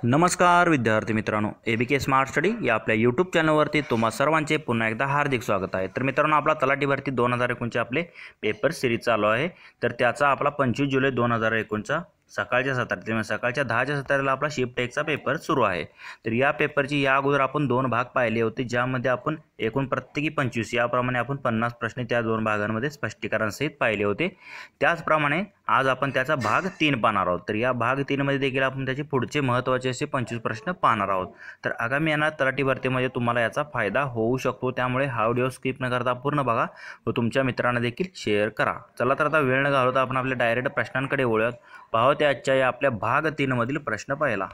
नमस्कार विद्यार्थी मित्रांनो, ABK स्मार्ट स्टडी या आपल्या यूट्यूब चॅनलवरती तुम्हा सर्वांचे पुन्हा एकदा हार्दिक स्वागत आहे। तर मित्रांनो, आपला तलाठी भरती 2019 आपले पेपर सिरीज चालू आहे। तर त्याचा आपला 25 जुलै 2019 सकाळच्या 10:17 आपला शिफ्ट 1 चा पेपर सुरू आहे। तर या पेपरची या अगोदर आपण 2 भाग पाहिले होते, ज्यामध्ये आपण एकूण प्रत्येकी 25 याप्रमाणे आपण 50 प्रश्न त्या 2 भागांमध्ये स्पष्टीकरणासहित पाहिले होते। त्याचप्रमाणे आज आपण त्याचा भाग 3 पाहणार आहोत। तर या भाग 3 मध्ये देखील आपण त्याचे पुढचे महत्त्वाचे असे 25 प्रश्न पाहणार आहोत। तर आगामी येणाऱ्या तलाठी भरतीमध्ये तुम्हाला याचा फायदा होऊ शकतो, त्यामुळे हा व्हिडिओ स्किप न करता पूर्ण बघा व तुमच्या मित्रांना देखील शेअर करा। चला तर आता वेळ न घालवता आपण आपल्या डायरेक्ट प्रश्नांकडे वळूयात। पाहू त्याच्या या आपल्या भाग 3 मधील प्रश्न पहिला।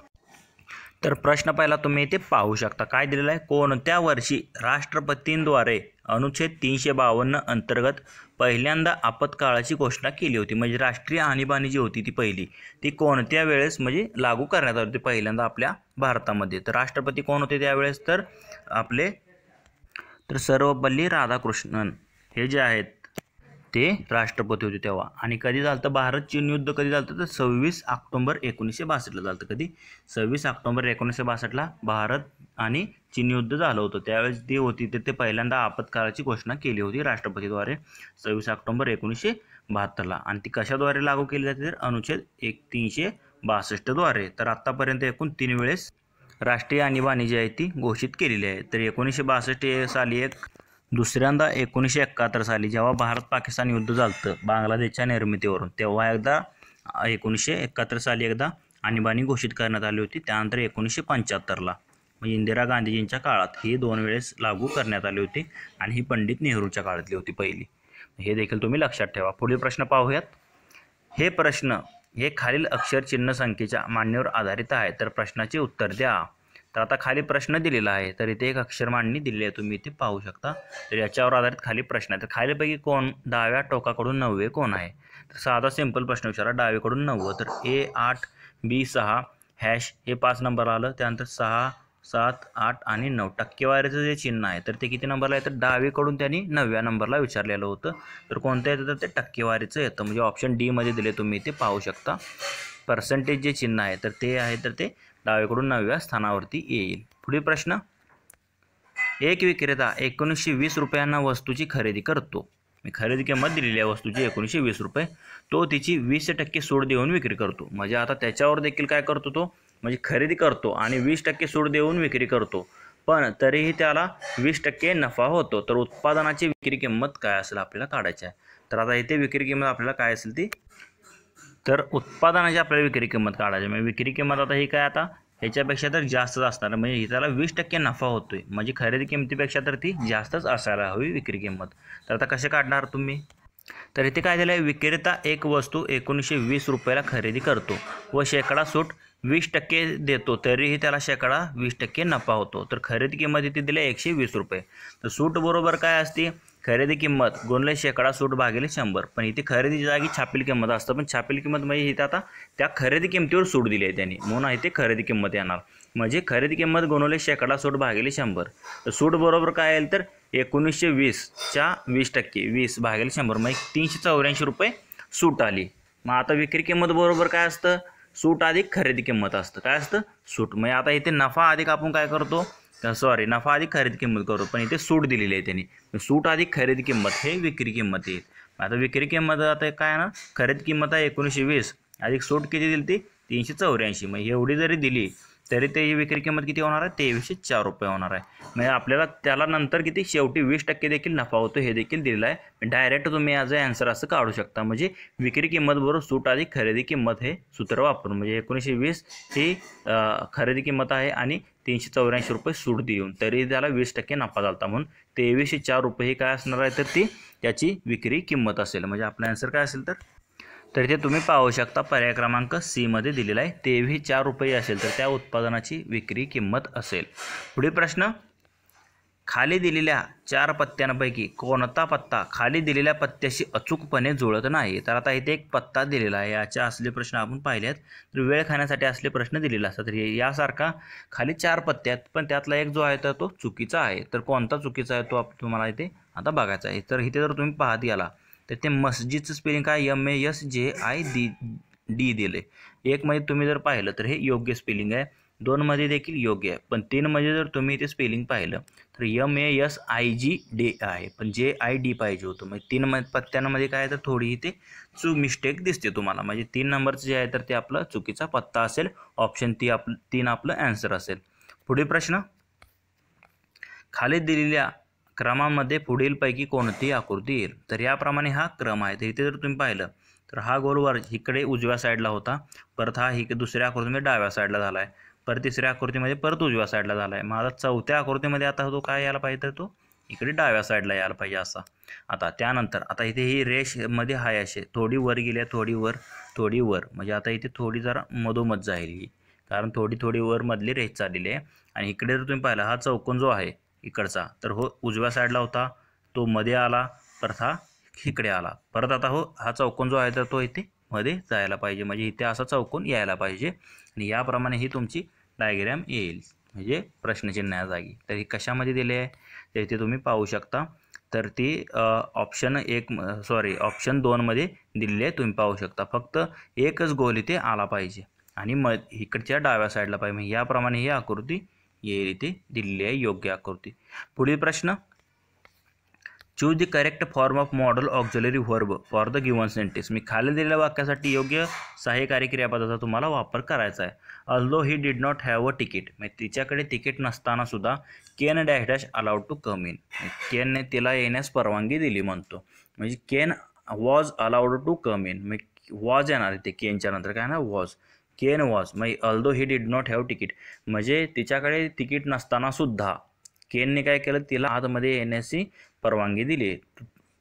तर प्रश्न पहिला तुम्ही इथे पाहू शकता, काय दिलेला आहे, कोणत्या वर्षी राष्ट्रपतींद्वारे अनुच्छेद 352 अंतर्गत पहिल्यांदा आपत्काळाची घोषणा केली होती। म्हणजे राष्ट्रीय आणीबाणी जी होती ती पहिली ती कोणत्या वेळेस म्हणजे लागू करण्यात आली होती पहिल्यांदा आपल्या भारतामध्ये। तर राष्ट्रपती कोण होते त्यावेळेस, तर आपले सर्वपल्ली राधाकृष्णन हे जे आहेत ते राष्ट्रपती होते तेव्हा। आणि कधी झालं तर भारत चीन युद्ध कधी झालं तर 26 ऑक्टोबर 1962 झालं। कधी 26 ऑक्टोबर 1962 भारत आणि चीन युद्ध झालं होतं। त्यावेळेस ती होती ते पहिल्यांदा आपत्काळाची घोषणा केली होती राष्ट्रपतीद्वारे 26 ऑक्टोबर 1972 आणि ती कशाद्वारे लागू केली जाते, तर अनुच्छेद 362 द्वारे। तर आतापर्यंत एकूण 3 वेळेस राष्ट्रीय आणीबाणी जी आहे ती घोषित केलेली आहे। तर 1962 साली एक, दुसऱ्यांदा 1971 साली जेव्हा भारत पाकिस्तान युद्ध झालं बांगलादेशच्या निर्मितीवरून, तेव्हा एकदा 1971 साली एकदा आणीबाणी घोषित करण्यात आली होती। त्यानंतर 1975ला म्हणजे इंदिरा गांधीजींच्या काळात ही 2 वेळेस लागू करण्यात आली होती आणि ही पंडित नेहरूच्या काळातली होती पहिली। हे देखील तुम्ही लक्षात ठेवा। पुढील प्रश्न पाहूयात। हे प्रश्न हे खालील अक्षर चिन्ह संख्येच्या मांडणीवर आधारित आहे, तर प्रश्नाचे उत्तर द्या। तर आता खाली प्रश्न दिलेला आहे, तर इथे एक अक्षर मांडणी दिलेली आहे, तुम्ही इथे पाहू शकता। तर याच्यावर आधारित खाली प्रश्न आहे। तर खालीपैकी कोण डाव्या टोकाकडून 9वे कोण आहे। तर साधा सिंपल प्रश्न विचारा, डावीकडून 9, तर A8 B6 हॅश हे 5 नंबर आलं। त्यानंतर 6 7 8 आणि 9 टक्केवारीचं जे चिन्ह आहे तर ते किती नंबरला आहे, तर डावीकडून त्यांनी 9व्या नंबरला विचारलेलं होतं। तर कोणतं येतं, तर ते टक्केवारीचं येतं। म्हणजे ऑप्शन डी मध्ये दिले, तुम्ही इथे पाहू शकता। पर्सेंटेज जे चिन्ह आहे तर ते आहे, तर ते डावीकडून 9व्या स्थानावरती येईल। पुढील प्रश्न, एक विक्रेता 1920 रुपयांना वस्तूची खरेदी करतो। खरेदी किंमत दिलेली आहे वस्तूची 1920 रुपये, तो तिची 20% सूट देऊन विक्री करतो। म्हणजे आता त्याच्यावर देखील काय करतो तो, म्हणजे खरेदी करतो आणि 20% सूट देऊन विक्री करतो, पण तरीही त्याला 20% नफा होतो। तर उत्पादनाची विक्री किंमत काय असेल आपल्याला काढायची आहे। तर आता इथे विक्री किंमत आपल्याला काय असेल ती, तर उत्पादनाची आपल्याला विक्री किंमत काढायची। म्हणजे विक्री किंमत आता ही काय, आता ह्याच्यापेक्षा तर जास्तच असणार, म्हणजे त्याला 20% नफा होतोय, म्हणजे खरेदी किमतीपेक्षा तर ती जास्तच असायला हवी विक्री किंमत। तर आता कसे काढणार तुम्ही, तर इथे काय दिलं आहे, विक्रेता एक वस्तू 1920 रुपयाला खरेदी करतो व शेकडा सूट 20% देतो, तरीही त्याला शेकडा 20% नफा होतो। तर खरेदी किंमत इथे दिली 120 रुपये। तर सूट बरोबर काय असते, खरेदी किंमत गुणले शेकडा सूट भागिले 100। पण इथे खरेदीच्या जागी छापील किंमत असतं, पण छापील किंमत म्हणजे इथे आता त्या खरेदी किंमतीवर सूट दिली आहे त्यांनी, म्हणून इथे खरेदी किंमत येणार। म्हणजे खरेदी किंमत गुणले शेकडा सूट भागिले 100। तर सूट बरोबर काय येईल, तर 1920च्या 20% 20 भागिले 100 म्हणजे 384 रुपये सूट आली। मग आता विक्री किंमत बरोबर काय असतं, सूट अधिक खरेदी किंमत असतं। काय असतं, सूट। म्हणजे आता इथे नफा अधिक आपण काय करतो, नफा अधिक खरेदी किंमत करतो, पण इथे सूट दिलेली आहे त्यांनी, सूट अधिक खरेदी किंमत हे विक्री किंमत येईल। आता विक्री किंमत आता काय ना, खरेदी किंमत आहे 1920 अधिक सूट किती दिली ती 384, मग एवढी जरी दिली तरी त्याची विक्री किंमत किती होणार आहे, 2304 रुपये होणार आहे। म्हणजे आपल्याला त्याला नंतर किती शेवटी 20% देखील नफा होतो हे देखील दिलेलं आहे। डायरेक्ट तुम्ही ॲज अ आन्सर असं काढू शकता, म्हणजे विक्री किंमत बरोबर सूट अधिक खरेदी किंमत हे सूत्र वापरून, म्हणजे 1920 ही खरेदी किंमत आहे आणि 384 रुपये सूट देऊन तरी त्याला 20% नफा झाला, म्हणून 2304 रुपये ही काय असणार आहे, तर ती त्याची विक्री किंमत असेल। म्हणजे आपला आन्सर काय असेल, तर इथे तुम्ही पाहू शकता पर्याय क्रमांक सी मध्ये दिलेला आहे 2304 रुपये असेल, तर त्या उत्पादनाची विक्री किंमत असेल। पुढील प्रश्न, खाली दिलेल्या 4 पत्त्यांपैकी कोणता पत्ता खाली दिलेल्या पत्त्याशी अचूकपणे जुळत नाही। तर आता इथे एक पत्ता दिलेला आहे, याचे असले प्रश्न आपण पाहिलेत, तर वेळ खाण्यासाठी असले प्रश्न दिलेले असतात। तर यासारखा खाली 4 पत्ते आहेत, पण त्यातला एक जो आहे तर तो चुकीचा आहे। तर कोणता चुकीचा आहे तो तुम्हाला इथे आता बघायचा आहे। तर इथे जर तुम्ही पाहत गेला तर ते मस्जिदचं स्पेलिंग काय, MASJID दिले। एक मध्ये तुम्ही जर पाहिलं तर हे योग्य स्पेलिंग आहे, 2 मध्ये देखील योग्य आहे, पण 3 मध्ये जर तुम्ही इथे स्पेलिंग पाहिलं तर MASIGD आहे, पण JID पाहिजे होतं. म्हणजे 3 पत्त्यांमध्ये काय आहे तर थोडी इथे मिस्टेक दिसते तुम्हाला. म्हणजे 3 नंबरचं जे आहे तर ते आपलं चुकीचा पत्ता असेल. ऑप्शन 3 आपलं आन्सर असेल. पुढील प्रश्न, खाली दिलेल्या क्रमामध्ये पुढीलपैकी कोणती आकृती येईल? तर याप्रमाणे हा क्रम आहे. तर इथे जर तुम्ही पाहिलं तर हा गोल इकडे उजव्या साईडला होता, परत हा दुसऱ्या आकृतीमध्ये डाव्या साईडला झाला आहे, परत तिसऱ्या आकृतीमध्ये परत उजव्या साईडला झाला आहे. मग आता चौथ्या आकृतीमध्ये आता तो काय यायला पाहिजे तर तो इकडे डाव्या साईडला यायला पाहिजे असा. आता त्यानंतर आता इथे ही रेषमध्ये आहे असे थोडी वर गेली आहे, थोडी वर म्हणजे आता इथे थोडी जरा मधोमध जाईल ही, कारण थोडी वर मधली रेष चाललेली आहे. आणि इकडे जर तुम्ही पाहिला हा चौकोन जो आहे इकडचा तर हो उजव्या साईडला होता, तो मध्ये आला, परत हा इकडे आला, परत आता हो हा चौकोन जो आहे तर तो इथे मध्ये जायला पाहिजे. म्हणजे इथे असा चौकोन यायला पाहिजे आणि याप्रमाणे ही तुमची डायग्राम येईल, म्हणजे प्रश्नचिन्ह या जागी. तर ही कशामध्ये दिले आहे तर इथे तुम्ही पाहू शकता. तर ती ऑप्शन 2मध्ये दिलेली आहे, तुम्ही पाहू शकता. फक्त एकच गोल इथे आला पाहिजे आणि इकडच्या डाव्या साईडला पाहिजे. याप्रमाणे ही आकृती येईल, इथे दिलेली आहे योग्य आकृती. पुढील प्रश्न, choose the correct form of modal auxiliary verb for the given sentence. मी खाली दिलेल्या वाक्यासाठी योग्य सहाय्यकारी क्रियापदाचा तुम्हाला वापर करायचा आहे. Although he did not have a ticket, म्हणजे तिच्याकडे तिकीट नसताना सुद्धा Ken dash dash allowed to come in, केनने तिला येण्यास परवानगी दिली म्हणतो. म्हणजे Ken was allowed to come in, म्हणजे वॉज येणार ते केनच्या नंतर काय ना वॉज, केन वॉज. म्हणजे although he did not have ticket म्हणजे तिच्याकडे तिकीट नसताना सुद्धा केनने काय केलं, तिला आतमध्ये येण्याची परवानगी दिली.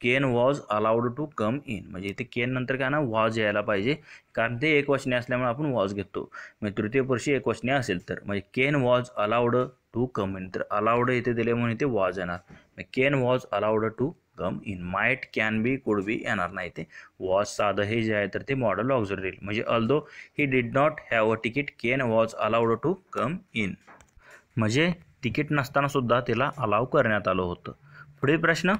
Ken was allowed to come in, म्हणजे इथे केन नंतर काय ना वॉज यायला पाहिजे, कारण ते एकवचनी असल्यामुळे आपण वॉज घेतो. म्हणजे तृतीय पुरुषी एकवचनी असेल तर म्हणजे Ken was allowed to come in, तर अलाउड इथे दिले म्हणून इथे वॉज येणार. Ken was allowed to come in. Might, can be, could be येणार नाही, ते वॉज साधं हे जे आहे तर ते मॉडल ऑक्झिलरी. म्हणजे although he did not have a ticket Ken was allowed to come in, म्हणजे तिकीट नसताना सुद्धा तिला अलाव करण्यात आलं होतं. पुढील प्रश्न,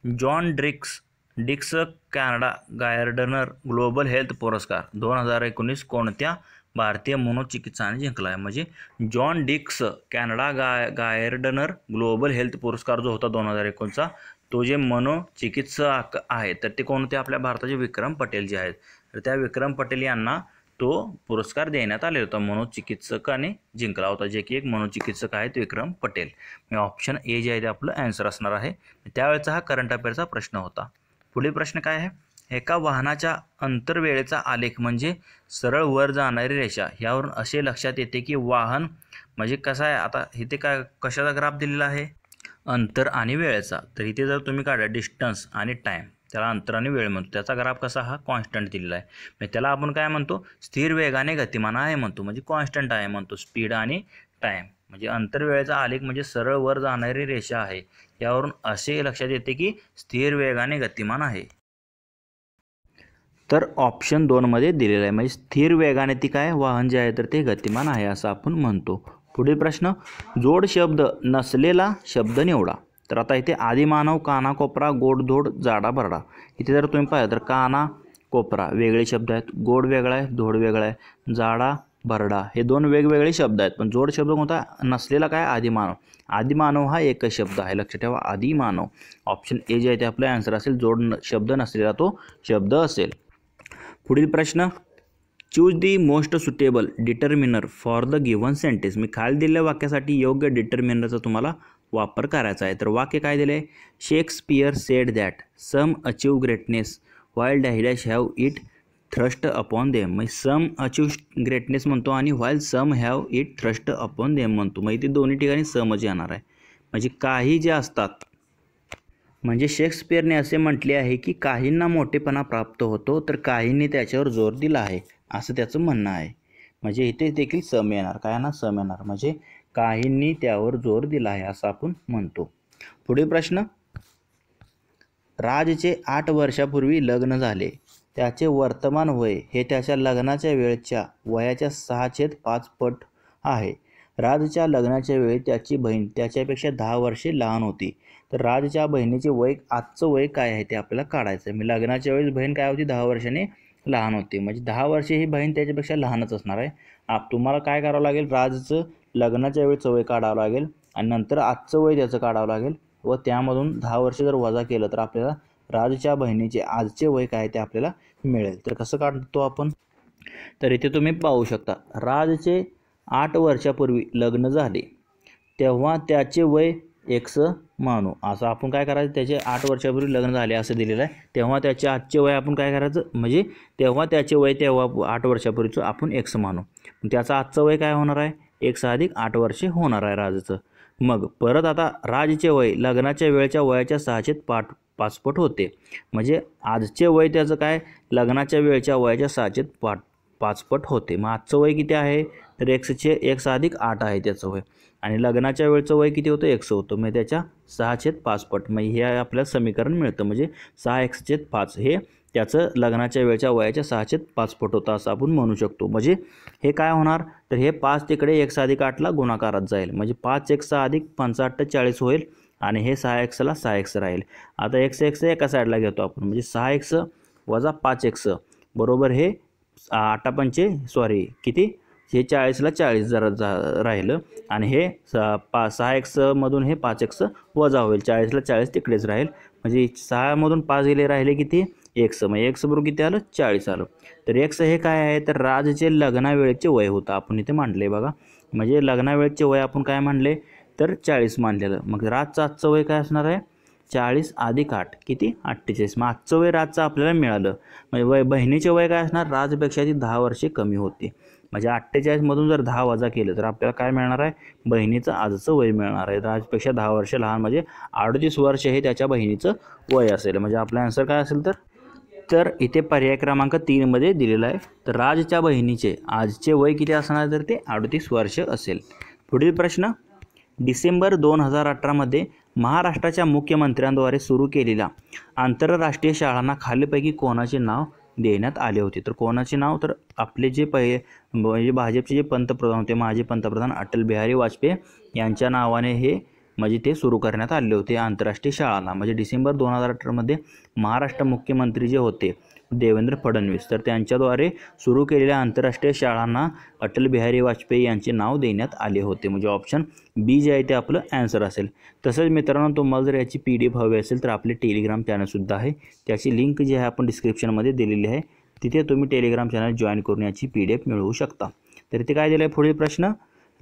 जॉन डिक्स कॅनडा गार्डनर ग्लोबल हेल्थ पुरस्कार 2019 कोणत्या भारतीय मनोचिकित्साने जिंकला आहे? म्हणजे जॉन डिक्स कॅनडा गार्डनर ग्लोबल हेल्थ पुरस्कार जो होता 2019चा, तो जे मनोचिकित्सक आहे तर ते कोणते? आपल्या भारताचे विक्रम पटेल जे आहेत, तर त्या विक्रम पटेल यांना तो पुरस्कार देण्यात आलेला होता. मनोचिकित्सकाने जिंकला होता, जे की एक मनोचिकित्सक आहेत विक्रम पटेल. ऑप्शन ए जे आहे ते आपलं आन्सर असणार आहे. त्यावेळेचा हा करंट अफेअरचा प्रश्न होता. पुढील प्रश्न काय आहे, एका वाहनाच्या अंतरवेळेचा आलेख म्हणजे सरळ वर जाणारी रेषा. यावरून असे लक्षात येते की वाहन म्हणजे कसं आहे. आता इथे काय कशाचा ग्राफ दिलेला आहे? अंतर आणि वेळेचा. तर इथे जर तुम्ही काढा डिस्टन्स आणि टाईम, त्याला अंतर आणि वेळ म्हणतो. त्याचा ग्राफ कसा हा कॉन्स्टंट दिलेला आहे. म्हणजे त्याला आपण काय म्हणतो, स्थिर वेगाने गतिमान आहे म्हणतो, म्हणजे कॉन्स्टंट आहे म्हणतो. स्पीड आणि टाईम म्हणजे अंतर वेळेचा आलेख म्हणजे सरळ वर जाणारी रेषा आहे. यावरून असे लक्षात येते की स्थिर वेगाने गतिमान आहे. तर ऑप्शन 2मध्ये दिलेलं आहे, म्हणजे स्थिर वेगाने ती काय वाहन जे आहे तर ते गतिमान आहे असं आपण म्हणतो. पुढील प्रश्न, जोड शब्द नसलेला शब्द निवडा. तर आता इथे आदिमानव, काना कोपरा, गोडधोड, जाडा भरडा. इथे जर तुम्ही पाहिलं तर काना कोपरा वेगळे शब्द आहेत, गोड वेगळा आहे, धोड वेगळा आहे, जाडा भरडा हे 2 वेगवेगळे शब्द आहेत. पण जोड शब्द कोणता? नसलेला काय? आदिमानव. आदिमानव हा एकच शब्द आहे, लक्षात ठेवा आदिमानव. ऑप्शन ए जे आहे ते आपलं आन्सर असेल. जोड शब्द नसलेला तो शब्द असेल. पुढील प्रश्न, choose the most suitable determiner for the given sentence. मी खाली दिलेल्या वाक्यासाठी योग्य डिटर्मिनरचा तुम्हाला वापर करायचा आहे. तर वाक्य काय दिले आहे? Shakespeare said that some achieve greatness while dash dash have it thrust upon them. म्हणजे सम अचीव ग्रेटनेस म्हणतो आणि while some have it thrust upon them म्हणतो. मग इथे दोन्ही ठिकाणी समच येणार आहे. म्हणजे काही जे असतात, म्हणजे शेक्सपियरने असे म्हटले आहे की काहींना मोठेपणा प्राप्त होतो तर काहींनी त्याच्यावर जोर दिला आहे असं त्याचं म्हणणं आहे. म्हणजे इथे देखील सम येणार, काय ना सम येणार, म्हणजे काहींनी त्यावर जोर दिला आहे असं आपण म्हणतो. पुढील प्रश्न, राजचे 8 वर्षापूर्वी लग्न झाले. त्याचे वर्तमान वय हे त्याच्या लग्नाच्या वेळच्या वयाच्या 6/5 पट आहे. राजच्या लग्नाच्या वेळी त्याची बहीण त्याच्यापेक्षा 10 वर्षे लहान होती. तर राजच्या बहिणीचे वय, आजचं वय काय आहे ते आपल्याला काढायचं आहे. मी लग्नाच्या वेळेस बहीण काय होती? 10 वर्षांनी लहान होते. म्हणजे 10 वर्षे ही बहीण त्याच्यापेक्षा लहानच असणार आहे. तुम्हाला काय करावं लागेल, राजचं लग्नाच्या वेळेचं वय काढावं लागेल आणि नंतर आजचं वय त्याचं काढावं लागेल व त्यामधून 10 वर्ष जर वजा केलं तर आपल्याला राजच्या बहिणीचे आजचे वय काय ते आपल्याला मिळेल. तर कसं काढतो आपण, तर इथे तुम्ही पाहू शकता, राजचे 8 वर्षापूर्वी लग्न झाले तेव्हा त्याचे वय एक्स मानू. असं आपण काय करायचं, त्याचे 8 वर्षापूर्वी लग्न झाले असं दिलेलं आहे, तेव्हा त्याचे आजचे वय आपण काय करायचं, म्हणजे तेव्हा त्याचे वय तेव्हा 8 वर्षापूर्वीचं आपण एक्स मानू. त्याचं आजचं वय काय होणार आहे, एक्स अधिक 8 वर्षे होणार आहे राजचं. मग परत आता राजचे वय लग्नाच्या वेळेच्या वयाच्या 6.5 पट होते. म्हणजे आजचे वय त्याचं काय, लग्नाच्या वेळेच्या वयाच्या 6.5 पट होते. मग आजचं वय किती आहे, तर एक्स अधिक 8 आहे त्याचं वय आणि लग्नाच्या वेळचं वय किती होतं, एक्स होतं. मग त्याच्या 6.5 पट, मग हे आपल्याला समीकरण मिळतं. म्हणजे 6x/5 हे त्याचं लग्नाच्या वेळच्या वयाच्या 6.5 पट होतं असं आपण म्हणू शकतो. म्हणजे हे काय होणार, तर हे 5 तिकडे एक्स अधिक 8ला गुणाकारात जाईल. म्हणजे 5x अधिक 5 40 होईल आणि हे 6xला 6x राहील. आता x एका साईडला घेतो आपण, म्हणजे 6x वजा 5x बरोबर हे 8 किती, हे 40ला 40 जरा राहिलं आणि हे 6x मधून हे 5x वजा होईल, 40ला 40 तिकडेच राहील. म्हणजे 6 मधून 5 गेले राहिले किती, x. मग x बरोबर किती आलं, 40 आलं. तर x हे काय आहे, तर राजचे लग्नावेळेचे वय होतं आपण इथे मांडले बघा. म्हणजे लग्नावेळेचे वय आपण काय मांडले, तर 40 मानलेलं. मग राजचं आजचं वय काय असणार आहे, 40 अधिक 8 किती, 48. मग आजचं वय राजचं आपल्याला मिळालं. म्हणजे बहिणीचे वय काय असणार, राजपेक्षा ती 10 वर्षे कमी होते. म्हणजे 48 मधून जर 10 वजा केलं तर आपल्याला काय मिळणार आहे, बहिणीचं आजचं वय मिळणार आहे. राजपेक्षा 10 वर्ष लहान, म्हणजे 38 वर्ष हे त्याच्या बहिणीचं वय असेल. म्हणजे आपला आन्सर काय असेल, तर इथे पर्याय क्रमांक 3 मध्ये दिलेला आहे. तर राजच्या बहिणीचे आजचे वय किती असणार, तर ते 38 वर्ष असेल. पुढील प्रश्न, डिसेंबर 2018 मध्ये महाराष्ट्राच्या मुख्यमंत्र्यांद्वारे सुरू केलेल्या आंतरराष्ट्रीय शाळांना खालीलपैकी कोणाचे नाव देण्यात आले होते. तर कोणाचे नाव, तर आपले जे म्हणजे भाजपचे जे पंतप्रधान होते, माजी पंतप्रधान अटल बिहारी वाजपेयी यांच्या नावाने हे म्हणजे ते सुरू करण्यात आले होते आंतरराष्ट्रीय शाळांना. म्हणजे डिसेंबर 2018 मध्ये महाराष्ट्र मुख्यमंत्री जे होते देवेंद्र फडणवीस, तर त्यांच्याद्वारे सुरू केलेल्या आंतरराष्ट्रीय शाळांना अटल बिहारी वाजपेयी यांचे नाव देण्यात आले होते. म्हणजे ऑप्शन बी जे आहे ते आपलं ॲन्सर असेल. तसंच मित्रांनो, तुम्हाला जर याची PDF हवी असेल तर आपले टेलिग्राम चॅनलसुद्धा आहे, त्याची लिंक जी आहे आपण डिस्क्रिप्शनमध्ये दिलेली आहे, तिथे तुम्ही टेलिग्राम चॅनल जॉईन करून याची PDF मिळवू शकता. तर इथे काय दिलं आहे, पुढील प्रश्न,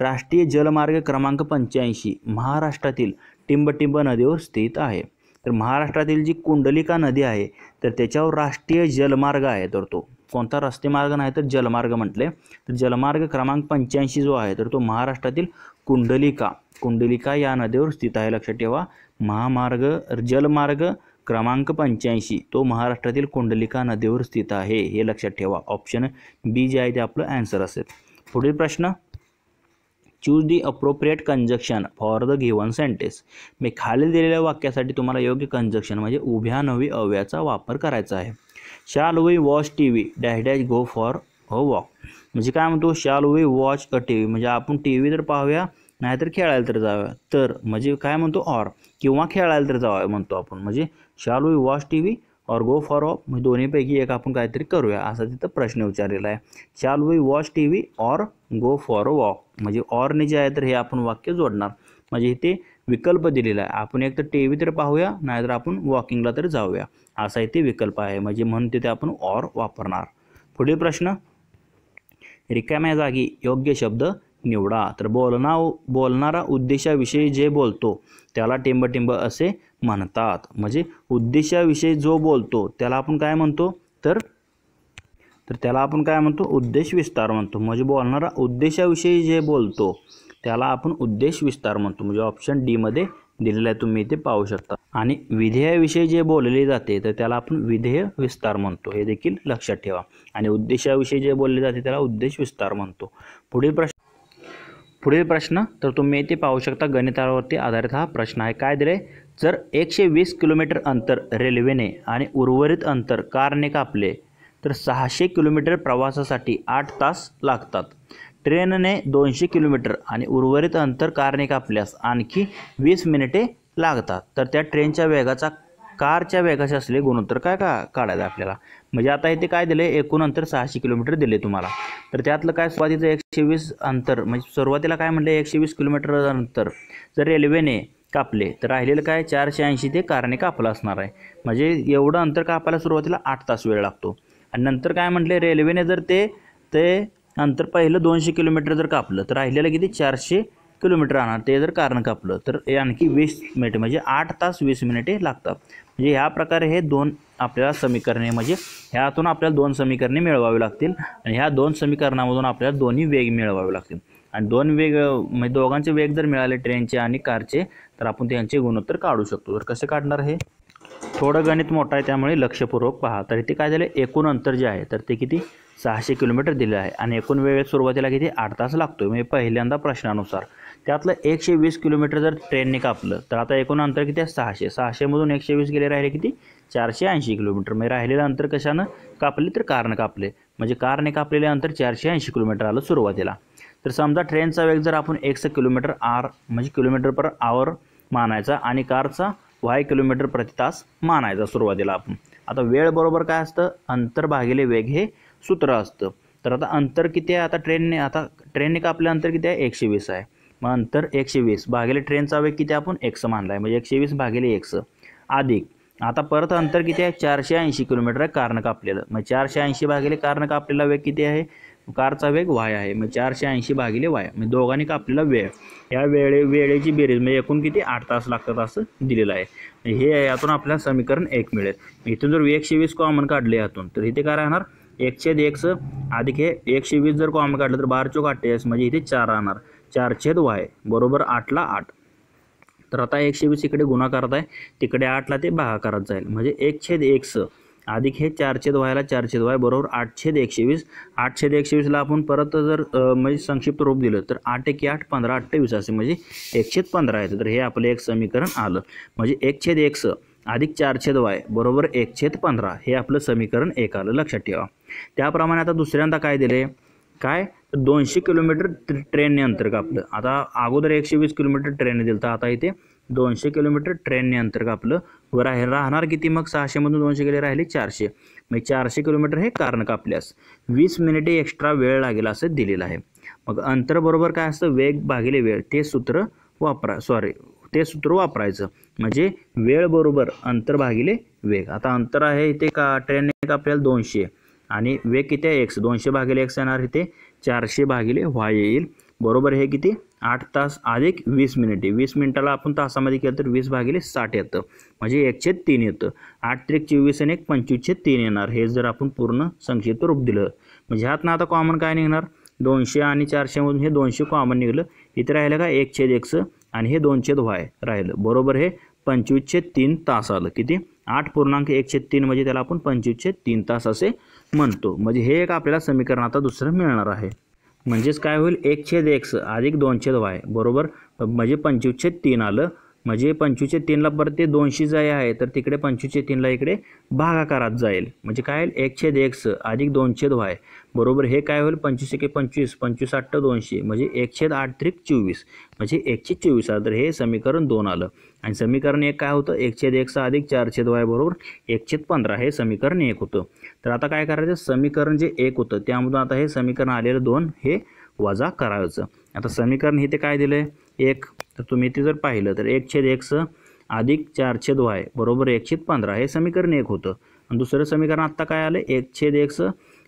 राष्ट्रीय जलमार्ग क्रमांक 85 महाराष्ट्रातील टिंबटिंब नदीवर स्थित आहे. तर महाराष्ट्रातील जी कुंडलिका नदी आहे तर त्याच्यावर राष्ट्रीय जलमार्ग आहे. तर तो कोणता, रस्ते मार्ग नाही तर जलमार्ग म्हटले. तर जलमार्ग क्रमांक 85 जो आहे तर तो महाराष्ट्रातील कुंडलिका या नदीवर स्थित आहे. लक्षात ठेवा, जलमार्ग क्रमांक 85 तो महाराष्ट्रातील कुंडलिका नदीवर स्थित आहे, हे लक्षात ठेवा. ऑप्शन बी जे आहे ते आपलं ॲन्सर असेल. पुढील प्रश्न, choose the appropriate conjunction for the given sentence. मी खाली दिलेल्या वाक्यासाठी तुम्हाला योग्य कंजक्शन म्हणजे उभ्या नवी अव्ययाचा वापर करायचा आहे. Shall we watch TV dash dash go for a walk. म्हणजे काय म्हणतो, shall we watch a TV, म्हणजे आपण TV तर पाहूया नाहीतर खेळायला तर जाऊया. तर म्हणजे काय म्हणतो, ऑर किंवा खेळायला तर जाऊया म्हणतो आपण. म्हणजे शॅल वी वॉच TV और गो फॉर वॉक, म्हणजे दोन्हीपैकी एक आपण काहीतरी करूया असा तिथं प्रश्न विचारलेला आहे. शॅल वी वॉच TV और गो फॉर अ वॉक, म्हणजे ऑरने जे आहे तर हे आपण वाक्य जोडणार. म्हणजे इथे विकल्प दिलेला आहे, आपण एक तर TV तर पाहूया नाहीतर आपण वॉकिंगला तर जाऊया असा इथे विकल्प आहे. म्हणजे म्हणून तिथे आपण ऑर वापरणार. पुढील प्रश्न, रिकाम्या जागी योग्य शब्द निवडा. तर बोलणारा उद्देशाविषयी जे बोलतो त्याला टिंबटिंब असे म्हणतात. म्हणजे उद्देशाविषयी जो बोलतो त्याला आपण काय म्हणतो, तर त्याला आपण काय म्हणतो, उद्देश विस्तार म्हणतो. म्हणजे बोलणारा उद्देशाविषयी जे बोलतो त्याला आपण उद्देश विस्तार म्हणतो. म्हणजे ऑप्शन डी मध्ये दिलेलं आहे, तुम्ही इथे पाहू शकता. आणि विधेयाविषयी जे बोलले जाते तर त्याला आपण विधेय विस्तार म्हणतो, हे देखील लक्षात ठेवा. आणि उद्देशाविषयी जे बोलले जाते त्याला उद्देश विस्तार म्हणतो. पुढील प्रश्न, तर तुम्ही इथे पाहू शकता गणितावरती आधारित हा प्रश्न आहे. काय दिले, जर 120 किलोमीटर अंतर रेल्वेने आणि उर्वरित अंतर कारने कापले तर 600 किलोमीटर प्रवासासाठी 8 तास लागतात. ट्रेनने 200 किलोमीटर आणि उर्वरित अंतर कारने कापल्यास आणखी 20 मिनिटे लागतात. तर त्या ट्रेनच्या वेगाचा कारच्या वेगाचे असलेले गुणोत्तर काय काढायचं आपल्याला. म्हणजे आता इथे काय दिले, एकूण अंतर 600 किलोमीटर दिले तुम्हाला. तर त्यातलं काय सुरुवातीचं 120 अंतर, म्हणजे सुरुवातीला काय म्हणले 120 किलोमीटर अंतर जर रेल्वेने कापले तर राहिलेलं काय 480 ते कारने कापलं असणार आहे. म्हणजे एवढं अंतर कापायला सुरुवातीला 8 तास वेळ लागतो. आणि नंतर काय म्हटले, रेल्वेने जर ते अंतर पहिलं 200 किलोमीटर जर कापलं तर राहिलेलं किती 400 किलोमीटर राहणार. ते जर कारण कापलं तर आणखी 20 मिनिटे, म्हणजे 8 तास 20 मिनिटे लागतात. म्हणजे ह्या प्रकारे हे दोन आपल्याला समीकरणे, म्हणजे ह्यातून आपल्याला 2 समीकरणे मिळवावी लागतील. आणि ह्या 2 समीकरणामधून आपल्याला दोन्ही वेग मिळवावे लागतील. आणि 2 वेग म्हणजे दोघांचे वेग जर मिळाले ट्रेनचे आणि कारचे तर आपण त्यांचे गुणोत्तर काढू शकतो. तर कसे काढणार हे, थोडं गणित मोठं आहे त्यामुळे लक्षपूर्वक पहा. तर इथे काय झालं, एकूण अंतर जे आहे तर ते किती 600 किलोमीटर दिले आहे आणि एकूण वेळ सुरुवातीला किती 8 तास लागतो. म्हणजे पहिल्यांदा प्रश्नानुसार त्यातलं 120 किलोमीटर जर ट्रेनने कापलं तर आता एकूण अंतर किती आहे 600. 600मधून 120 गेले, राहिले किती 480 किलोमीटर. म्हणजे राहिलेलं अंतर कशानं कापले तर कारनं कापले. म्हणजे कारने कापलेले अंतर 480 किलोमीटर आलं सुरुवातीला. तर समजा ट्रेनचा वेग जर आपण 100 किलोमीटर म्हणजे किलोमीटर पर आवर मानायचा आणि कारचा y किलोमीटर प्रति तास मानायचा सुरुवातीला आपण. आता वेळ बरोबर काय असतं, अंतर भागिले वेग हे सूत्र असतं. तर आता अंतर किती आहे, आता ट्रेनने कापले अंतर किती आहे 120 आहे. मग अंतर 120 भागिले ट्रेनचा वेग किती आपण x मानला आहे, म्हणजे 120 भागिले x अधिक आता परत अंतर किती आहे 480 किलोमीटर आहे कारनं कापलेलं. मग 480 भागिले कारनं कापलेला वेग किती आहे, कारचा वेग y आहे. मग 480 भागिले y, म्हणजे दोघांनी कापलेला वेळ, या वेळेची बेरीज म्हणजे एकूण किती 8 तास लागतात असं दिलेलं आहे. हे यातून आपल्याला समीकरण 1 मिळेल. इथून जर 120 कॉमन काढले यातून तर इथे काय राहणार 1/x अधिक हे 120 जर कॉमन काढलं तर 12 चौक 48, म्हणजे इथे 4 राहणार. 4/y बरोबर 8ला 8. तर आता 120 इकडे गुणाकारात आहे, तिकडे 8ला ते भागाकारात जाईल. म्हणजे 1/x अधिक हे 4/yला 4/y बरोबर 8/120. 8/120ला आपण परत जर म्हणजे संक्षिप्त रूप दिलं तर 8 × 8 15 28 असे, म्हणजे 1/15 येतं. तर हे आपलं एक समीकरण आलं. म्हणजे 1/x अधिक 4/y बरोबर 1/15 हे आपलं समीकरण 1 आलं, लक्षात ठेवा. त्याप्रमाणे आता दुसऱ्यांदा काय दिले, काय 200 किलोमीटर ट्रेनने अंतर कापलं. आता अगोदर 120 किलोमीटर ट्रेनने दिलं, तर आता इथे 200 किलोमीटर ट्रेनने अंतर कापलं. वर आहे राहणार किती, मग 600मधून 200 गेले, राहिले 400. मग 400 किलोमीटर हे कारनं कापल्यास 20 मिनिटे एक्स्ट्रा वेळ लागेल असं दिलेलं आहे. मग अंतर बरोबर काय असतं, वेग भागिले वेळ, ते सूत्र वापरायचं. म्हणजे वेळ बरोबर अंतर भागिले वेग. आता अंतर आहे इथे का ट्रेनने कापल्याला 200 आणि वेग किती आहे x, 200 भागिले x येणार, इथे 400 भागिले y येईल. बरोबर हे किती 8 तास अधिक 20 मिनिटे. 20 मिनिटाला आपण तासामध्ये केलं तर 20 भागिले 60 येतं, म्हणजे 1/3 येतं. 8×3 = 24 आणि 25/3 येणार. हे जर आपण पूर्ण संक्षिप्त रूप दिलं, म्हणजे ह्यातनं आता कॉमन काय निघणार, 200 आणि 400मधून हे 200 कॉमन निघलं. इथे राहिलं का 1/x आणि हे 2/y राहिलं. बरोबर हे 25/3 तास आलं. किती 8.1/3 म्हणजे त्याला आपण 25/3 तास असे म्हणतो. म्हणजे हे एक आपल्याला समीकरण आता दुसरं मिळणार आहे. म्हणजेच काय होईल 1/x अधिक 2/y बरोबर, म्हणजे 25/3 आलं. म्हणजे 25/3ला परत ते 200 जे आहे तर तिकडे 25/3ला इकडे भागाकारात जाईल. म्हणजे काय होईल 1/x अधिक 2/y बरोबर हे काय होईल 25×25 25×8 200, म्हणजे 1/8×24 म्हणजे 1/24 आलं. तर हे समीकरण 2 आलं. आणि समीकरण 1 काय होतं 1/x अधिक 4/y बरोबर 1/15 हे समीकरण 1 होतं. तर आता काय करायचं, समीकरण जे 1 होतं त्यामधून आता हे समीकरण आलेलं 2 हे वजा करायचं. आता समीकरण इथे काय दिलं 1, तर तुम्ही इथे जर पाहिलं तर 1/x अधिक 4/y बरोबर 1/15 हे समीकरण 1 होतं. आणि दुसरं समीकरण आत्ता काय आलं 1/x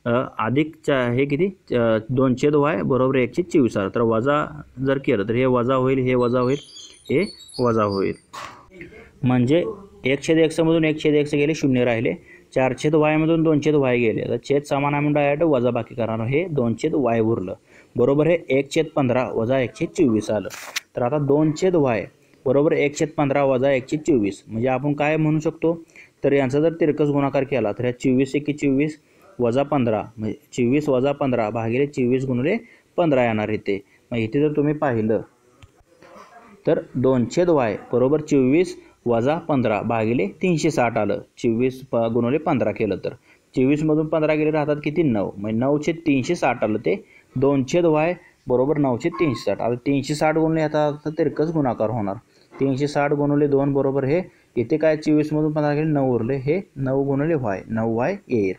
अधिक हे किती 2/y बरोबर 1/24 आलं. तर वजा जर केलं तर हे वजा होईल, हे वजा होईल, हे वजा होईल. म्हणजे 1/x मधून 1/x गेले 0 राहिले, 4/y मधून 2/y गेले, तर छेद समान आहे म्हणून डायरेक्ट वजा बाकी करणार, हे 2/y उरलं. बरोबर हे 1/15 वजा 1/24 आलं. तर आता 2/y बरोबर 1/15 वजा 1/24 म्हणजे आपण काय म्हणू शकतो, तर यांचा जर तिरकस गुणाकार केला तर ह्या 24 × 24 वजा 15 म्हणजे 24 वजा 15 भागिले 24 गुणिले 15 येणार इथे. मग इथे जर तुम्ही पाहिलं तर 2/y बरोबर 24 वजा 15 भागिले 360 आलं. 24 गुणिले 15 केलं तर 24 मधून 15 गेले राहतात किती 9, म्हणजे 9/360 आलं. ते 2/y बरोबर 9/360. आता 360 गुणिले आता तिरकस गुणाकार होणार. 360 गुणिले 2 बरोबर हे इथे काय 24मधून 15 गेले 9 उरले, हे 9 गुणिले y 9y येईल.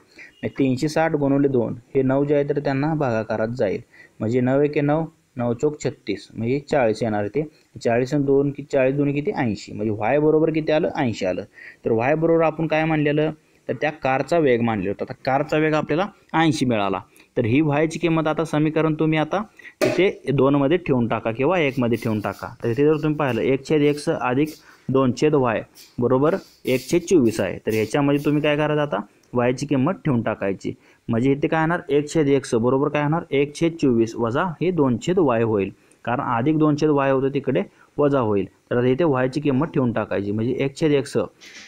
360 गुणिले 2 हे 9 जे आहे तर त्यांना भागाकारात जाईल. म्हणजे 9 एके 9 9 चौक 36 म्हणजे 40 येणार ते. 40 आणि 2 किती 40 दोन्ही किती 80 म्हणजे y बरोबर किती आलं 80 आलं. तर y बरोबर आपण काय मानलेलं तर त्या कारचा वेग मानले होता. आता कारचा वेग आपल्याला 80 मिळाला. तर ही y ची किंमत आता समीकरण तुम्ही आता इथे 2 मध्ये ठेवून टाका किंवा 1 मध्ये ठेवून टाका. तर इथे जर तुम्ही पाहिलं 1/x अधिक 2/y बरोबर 1/24 आहे. तर ह्याच्यामध्ये तुम्ही काय करायचं आता y ची किंमत ठेवून टाकायची. म्हणजे इथे काय होणार 1/x बरोबर काय होणार 1/24 वजा हे 2/y होईल. कारण अधिक 2/y होतं तिकडे वजा होईल. तर इथे y ची किंमत ठेवून टाकायची. म्हणजे 1/x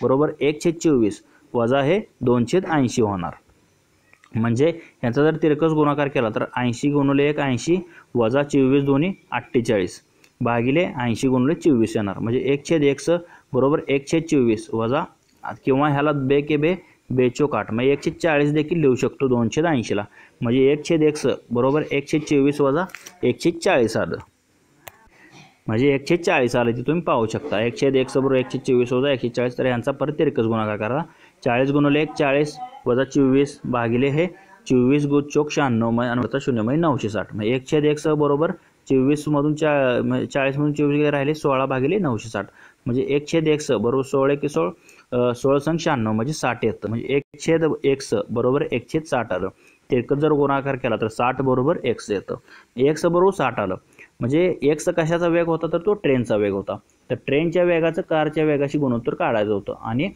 बरोबर 1/24 वजा हे 2/80 होणार. म्हणजे याचा जर तिरकस गुणाकार केला तर 80 गुणिले 1 80 वजा 24 दोन्ही 48 भागिले 80 गुणिले 24 येणार. म्हणजे 1/x बरोबर 1/24 वजा किंवा ह्याला बे के बे बेचोक 8 म्हणजे 140 देखील लिहू शकतो 280 ला. म्हणजे 1/x बरोबर 1/24 वजा 140 आलं. म्हणजे 140 आलं ते तुम्ही पाहू शकता. 1/x बरोबर 124 वजा 140. तर यांचा परत तिरकस गुणाकार करा. 40 गुणिले 1 40 वजा 24 भागिले हे 24 गुण चौक 96 आणि वरचा 0 म्हणजे 960. म्हणजे 1/x बरोबर 24 मधून 40 मधून 24 गेले राहिले 16 भागिले 960. म्हणजे 1/x बरोबर 16 की 16 संग 96 म्हणजे 60 येतं. म्हणजे 1/x बरोबर 1/60 आलं. तिरकस जर गुणाकार केला तर 60 बरोबर x येतं. x बरोबर 60 आलं. म्हणजे x कशाचा वेग होता तर तो ट्रेनचा वेग होता. तर ट्रेनच्या वेगाचं कारच्या वेगाशी गुणोत्तर काढायचं होतं आणि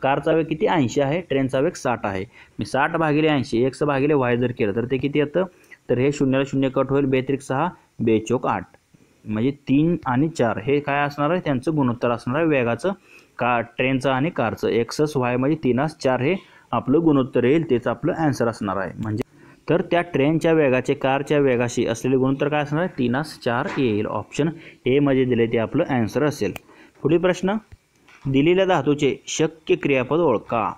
कारचा वेग किती 80 आहे, ट्रेनचा वेग 60 आहे. मी 60 भागिले 80 x भागिले y जर केलं तर ते किती येतं तर हे 0 0 कट होईल 2×6 बेचोक 8 म्हणजे 3 आणि 4 हे काय असणार आहे त्यांचं गुणोत्तर असणार आहे वेगाचं ट्रेनचं आणि कारचं. x y म्हणजे 3/4 हे आपलं गुणोत्तर येईल. तेच आपलं आन्सर असणार आहे. म्हणजे तर त्या ट्रेनच्या वेगाचे कारच्या वेगाशी असलेले गुणोत्तर काय असणार आहे 3/4 येईल. ऑप्शन ए मध्ये दिले ते आपलं आन्सर असेल. पुढील प्रश्न दिलेल्या धातूचे शक्य क्रियापद ओळखा.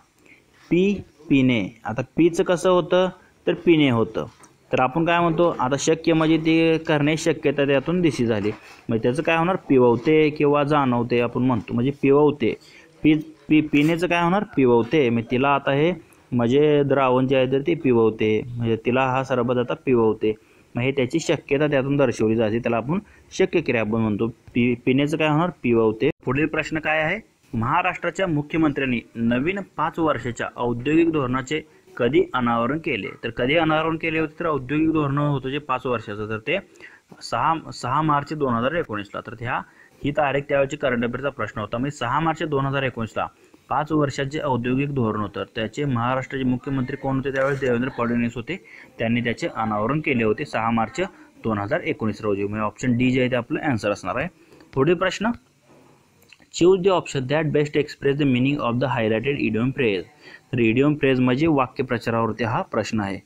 पिणे. आता पीचं कसं होतं तर पिणे होतं. तर आपण काय म्हणतो आता शक्य म्हणजे ते करण्याची शक्यता त्यातून दिसी झाली. म्हणजे त्याचं काय होणार पिववते किंवा जाणवते आपण म्हणतो. म्हणजे पिववते. पिण्याचं काय होणार पिववते. मग तिला आता हे म्हणजे द्रावण जे आहे तर ते पिववते. म्हणजे तिला हा सरबत आता पिववते. मग हे त्याची शक्यता त्यातून दर्शवली जाते. त्याला आपण शक्य क्रियापद म्हणतो. पिण्याचं काय होणार पिववते. पुढील प्रश्न काय आहे महाराष्ट्राच्या मुख्यमंत्र्यांनी नवीन 5 वर्षाच्या औद्योगिक धोरणाचे कधी अनावरण केले. तर कधी अनावरण केले होते तर औद्योगिक धोरण होतं जे 5 वर्षाचं तर ते 6 मार्च 2019ला. तर ही तारीख त्यावेळची करंट अफेअरचा प्रश्न होता. म्हणजे 6 मार्च 2019ला 5 वर्षाचे औद्योगिक धोरण होतं. त्याचे महाराष्ट्राचे मुख्यमंत्री कोण होते त्यावेळेस देवेंद्र फडणवीस होते. त्यांनी त्याचे अनावरण केले होते 6 मार्च 2019 रोजी. म्हणजे ऑप्शन डी जे आहे ते आपलं आन्सर असणार आहे. पुढील प्रश्न choose the option that best express the meaning of the highlighted idiom phrase. तर इडियम फ्रेज म्हणजे वाक्यप्रचारावरती हा प्रश्न आहे.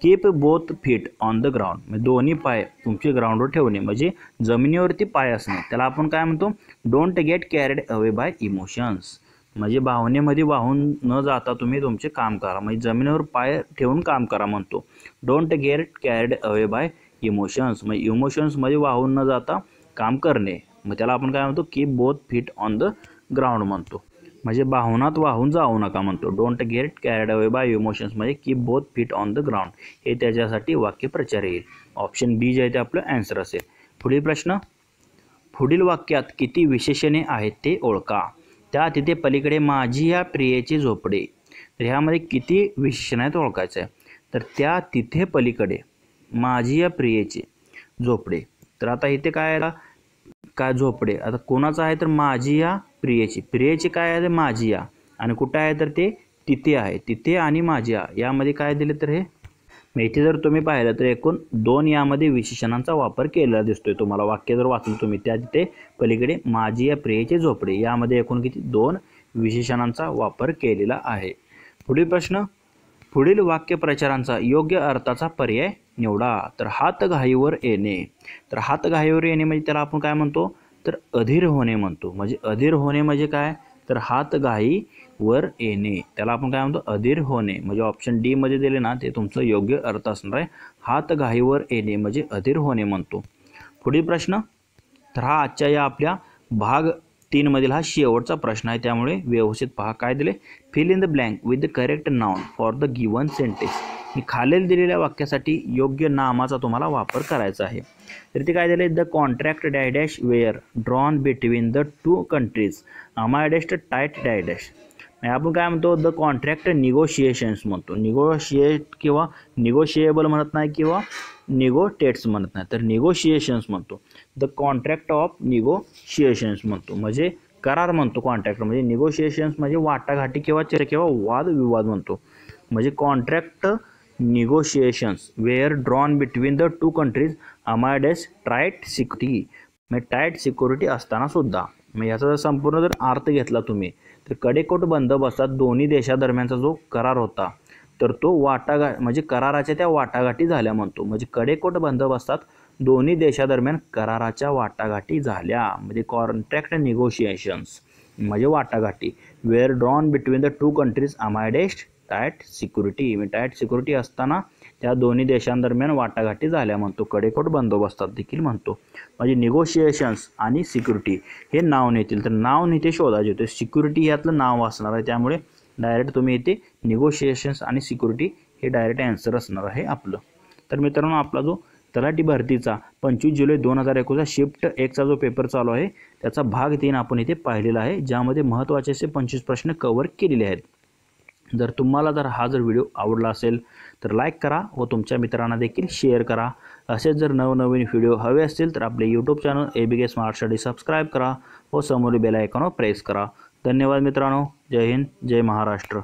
Keep both feet on the ground म्हणजे दोन्ही पाय तुमचे ग्राउंडवर ठेवणे म्हणजे जमिनीवरती पाय असणे. त्याला आपण काय म्हणतो don't get carried away by emotions. म्हणजे भावनेमध्ये वाहून न जाता तुम्ही तुमचे काम करा. म्हणजे जमिनीवर पाय ठेवून काम करा म्हणतो. Don't get carried away by emotions म्हणजे इमोशन्समध्ये वाहून न जाता काम करणे. मग त्याला आपण काय म्हणतो keep both feet on the ground म्हणतो. म्हणजे भावनात वाहून जाऊ नका म्हणतो. Don't get carried away by emotions म्हणजे keep both feet on the ground हे त्याच्यासाठी वाक्यप्रचार येईल. ऑप्शन बी जे आहे ते आपलं आन्सर असेल. पुढील प्रश्न पुढील वाक्यात किती विशेषणे आहेत ते ओळखा. त्या तिथे पलीकडे माझी या प्रियेचे झोपडे. तर ह्यामध्ये किती विशेषण आहेत ओळखायचं आहे. तर त्या तिथे पलीकडे माझी या प्रियेचे झोपडे. तर आता इथे काय आहे काय झोपडे आता कोणाचं आहे तर माझी या प्रियेची. प्रियेची काय आहे माझी या आणि कुठं आहे तर ते तिथे आहे. तिथे आणि माझी या यामध्ये काय दिले तर हे इथे जर तुम्ही पाहिलं तर एकूण 2 यामध्ये विशेषणांचा वापर केलेला दिसतोय तुम्हाला. वाक्य जर वाचलं तुम्ही त्या तिथे पलीकडे माझी या प्रियेचे झोपडे यामध्ये एकूण किती 2 विशेषणांचा वापर केलेला आहे. पुढील प्रश्न पुढील वाक्यप्रचारांचा योग्य अर्थाचा पर्याय निवडा. तर हातघाईवर येणे. तर हातघाईवर येणे म्हणजे त्याला आपण काय म्हणतो तर अधीर होणे म्हणतो. म्हणजे अधीर होणे म्हणजे काय तर हातघाईवर येणे त्याला आपण काय म्हणतो अधीर होणे. म्हणजे ऑप्शन डी मध्ये दिले ना ते तुमचं योग्य अर्थ असणार आहे. हातघाईवर येणे म्हणजे अधीर होणे म्हणतो. पुढील प्रश्न तर हा आजच्या या आपल्या भाग 3 मधील हा शेवटचा प्रश्न आहे, त्यामुळे व्यवस्थित पहा काय दिले. Fill in the blank with the correct noun for the given sentence. मी खालील दिलेल्या वाक्यासाठी योग्य नामाचा तुम्हाला वापर करायचा आहे. तर ते काय दिले. The contract dash were drawn between the 2 countries amidst tight dash. आपण काय म्हणतो, द कॉन्ट्रॅक्ट निगोशिएशन्स म्हणतो. निगोशिएट किंवा निगोशिएबल म्हणत नाही किंवा निगोटेट्स म्हणत नाही, तर निगोशिएशन्स म्हणतो. द कॉन्ट्रॅक्ट ऑफ निगोशिएशन्स म्हणतो, म्हणजे करार म्हणतो. कॉन्ट्रॅक्ट म्हणजे निगोशिएशन्स म्हणजे वाटाघाटी किंवा वादविवाद म्हणतो. म्हणजे contract negotiations were drawn between the 2 countries amidst tight security. म्हणजे टाईट सिक्युरिटी असताना सुद्धा. मग याचा जर संपूर्ण जर अर्थ घेतला तुम्ही, तर कडेकोट बंदोबस्तात दोन्ही देशादरम्यानचा जो करार होता, तर तो म्हणजे कराराच्या त्या वाटाघाटी झाल्या म्हणतो. म्हणजे कडेकोट बंदोबस्तात दोन्ही देशादरम्यान कराराच्या वाटाघाटी झाल्या, म्हणजे कॉन्ट्रॅक्ट निगोशिएशन्स म्हणजे वाटाघाटी. Were drawn between the 2 countries amidst tight security. म्हणजे टाईट सिक्युरिटी असताना त्या दोन्ही देशांदरम्यान वाटाघाटी झाल्या म्हणतो. कडेकोट बंदोबस्तात देखील म्हणतो. म्हणजे निगोशिएशन्स आणि सिक्युरिटी हे नाव नेतील, तर नाव इथे शोधायचे होते. सिक्युरिटी यातलं नाव असणार आहे, त्यामुळे डायरेक्ट तुम्ही इथे निगोशिएशन्स आणि सिक्युरिटी हे डायरेक्ट आन्सर असणार आहे आपलं. तर मित्रांनो, आपला जो तलाठी भरतीचा 25 जुलै 2021 शिफ्ट 1चा जो पेपर चालू आहे, त्याचा भाग 3 आपण इथे पाहिलेला आहे, ज्यामध्ये महत्त्वाचे असे 25 प्रश्न कव्हर केलेले आहेत. जर तुम्हाला हा व्हिडिओ आवडला असेल तर लाईक करा व तुमच्या मित्रांना देखील शेअर करा. असेच जर नवनवीन व्हिडिओ हवे असतील तर आपले YouTube channel ABK smart study subscribe करा व समोरील बेल आयकॉनवर प्रेस करा. धन्यवाद मित्रांनो. जय हिंद, जय महाराष्ट्र.